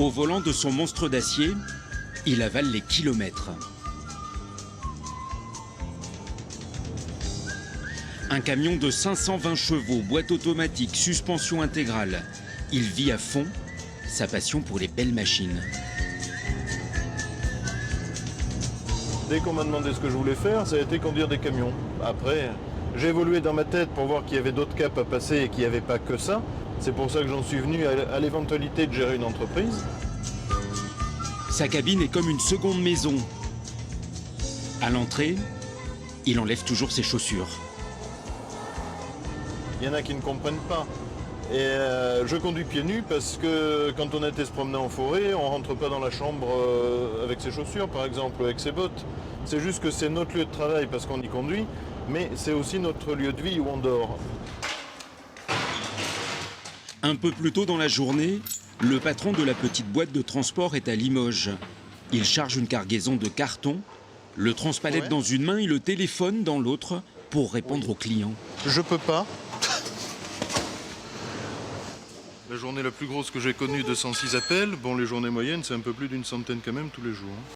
Au volant de son monstre d'acier, il avale les kilomètres. Un camion de 520 chevaux, boîte automatique, suspension intégrale. Il vit à fond sa passion pour les belles machines. Dès qu'on m'a demandé ce que je voulais faire, ça a été conduire des camions. Après, j'ai évolué dans ma tête pour voir qu'il y avait d'autres caps à passer et qu'il n'y avait pas que ça. C'est pour ça que j'en suis venu à l'éventualité de gérer une entreprise. Sa cabine est comme une seconde maison. À l'entrée, il enlève toujours ses chaussures. Il y en a qui ne comprennent pas. Et je conduis pieds nus parce que quand on était se promener en forêt, on rentre pas dans la chambre avec ses chaussures, par exemple, avec ses bottes. C'est juste que c'est notre lieu de travail parce qu'on y conduit, mais c'est aussi notre lieu de vie où on dort. Un peu plus tôt dans la journée, le patron de la petite boîte de transport est à Limoges. Il charge une cargaison de carton, le transpalette dans une main et le téléphone dans l'autre pour répondre aux clients. Je peux pas. La journée la plus grosse que j'ai connue, 206 appels. Bon, les journées moyennes, c'est un peu plus d'une centaine quand même tous les jours.